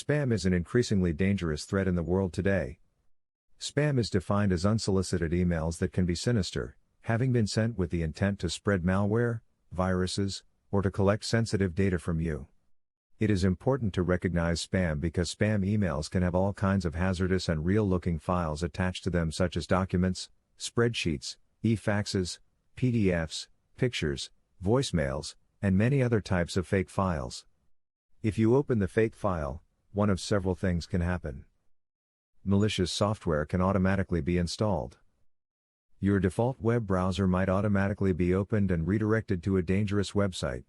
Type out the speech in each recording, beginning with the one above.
Spam is an increasingly dangerous threat in the world today. Spam is defined as unsolicited emails that can be sinister, having been sent with the intent to spread malware, viruses, or to collect sensitive data from you. It is important to recognize spam because spam emails can have all kinds of hazardous and real-looking files attached to them, such as documents, spreadsheets, e-faxes, PDFs, pictures, voicemails, and many other types of fake files. If you open the fake file, one of several things can happen. Malicious software can automatically be installed. Your default web browser might automatically be opened and redirected to a dangerous website.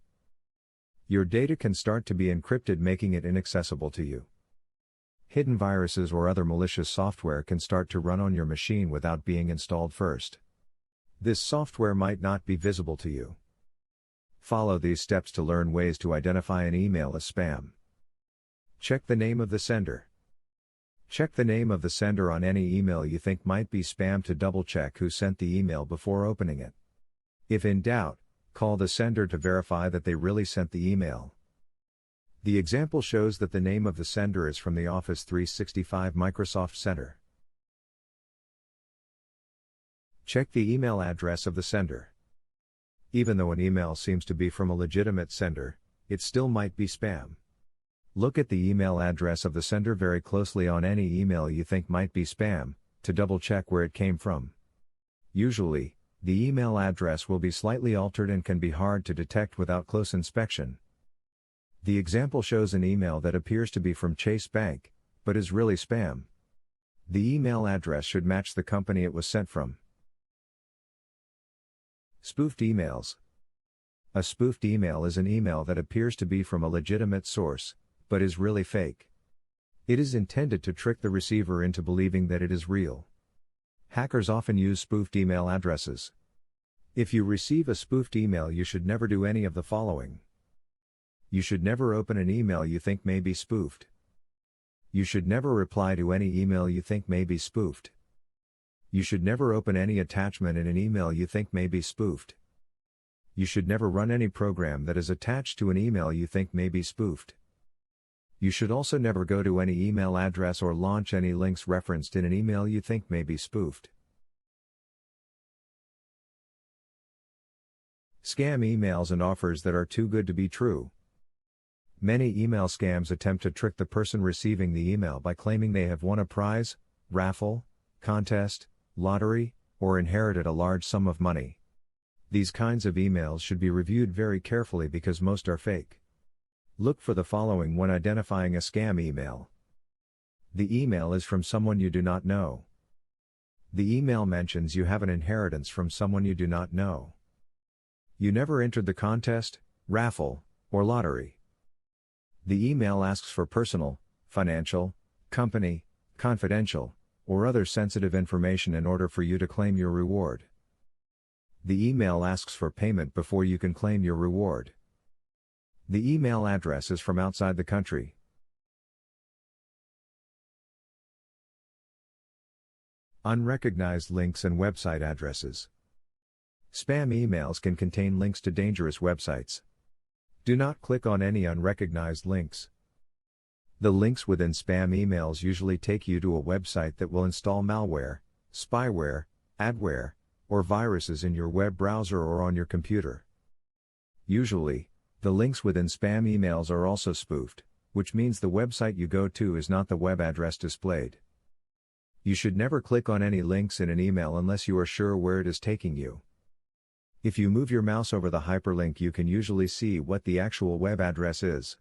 Your data can start to be encrypted, making it inaccessible to you. Hidden viruses or other malicious software can start to run on your machine without being installed first. This software might not be visible to you. Follow these steps to learn ways to identify an email as spam. Check the name of the sender. Check the name of the sender on any email you think might be spam to double-check who sent the email before opening it. If in doubt, call the sender to verify that they really sent the email. The example shows that the name of the sender is from the Office 365 Microsoft Center. Check the email address of the sender. Even though an email seems to be from a legitimate sender, it still might be spam. Look at the email address of the sender very closely on any email you think might be spam, to double-check where it came from. Usually, the email address will be slightly altered and can be hard to detect without close inspection. The example shows an email that appears to be from Chase Bank, but is really spam. The email address should match the company it was sent from. Spoofed emails. A spoofed email is an email that appears to be from a legitimate source, but is really fake. It is intended to trick the receiver into believing that it is real. Hackers often use spoofed email addresses. If you receive a spoofed email, you should never do any of the following. You should never open an email you think may be spoofed. You should never reply to any email you think may be spoofed. You should never open any attachment in an email you think may be spoofed. You should never run any program that is attached to an email you think may be spoofed. You should also never go to any email address or launch any links referenced in an email you think may be spoofed. Scam emails and offers that are too good to be true. Many email scams attempt to trick the person receiving the email by claiming they have won a prize, raffle, contest, lottery, or inherited a large sum of money. These kinds of emails should be reviewed very carefully because most are fake. Look for the following when identifying a scam email. The email is from someone you do not know. The email mentions you have an inheritance from someone you do not know. You never entered the contest, raffle, or lottery. The email asks for personal, financial, company, confidential, or other sensitive information in order for you to claim your reward. The email asks for payment before you can claim your reward. The email address is from outside the country. Unrecognized links and website addresses. Spam emails can contain links to dangerous websites. Do not click on any unrecognized links. The links within spam emails usually take you to a website that will install malware, spyware, adware, or viruses in your web browser or on your computer. Usually, the links within spam emails are also spoofed, which means the website you go to is not the web address displayed. You should never click on any links in an email unless you are sure where it is taking you. If you move your mouse over the hyperlink, you can usually see what the actual web address is.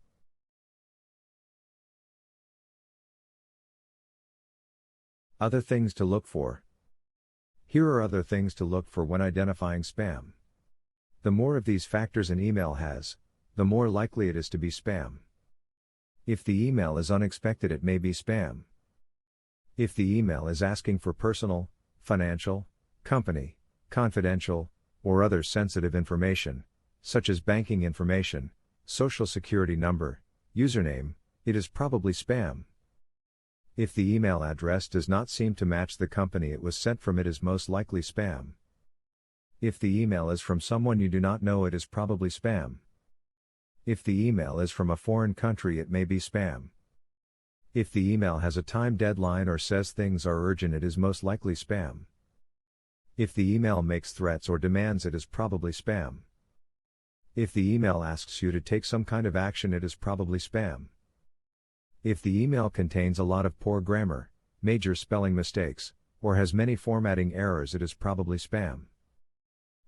Other things to look for. Here are other things to look for when identifying spam. The more of these factors an email has, the more likely it is to be spam. If the email is unexpected, it may be spam. If the email is asking for personal, financial, company, confidential, or other sensitive information, such as banking information, social security number, username, it is probably spam. If the email address does not seem to match the company it was sent from, it is most likely spam. If the email is from someone you do not know, it is probably spam. If the email is from a foreign country, it may be spam. If the email has a time deadline or says things are urgent, it is most likely spam. If the email makes threats or demands, it is probably spam. If the email asks you to take some kind of action, it is probably spam. If the email contains a lot of poor grammar, major spelling mistakes, or has many formatting errors, it is probably spam.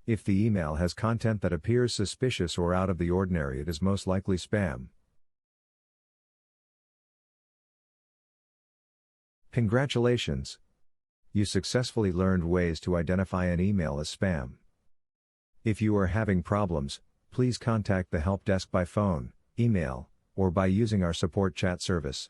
If the email has content that appears suspicious or out of the ordinary, it is most likely spam. Congratulations! You successfully learned ways to identify an email as spam. If you are having problems, please contact the help desk by phone, email, or by using our support chat service.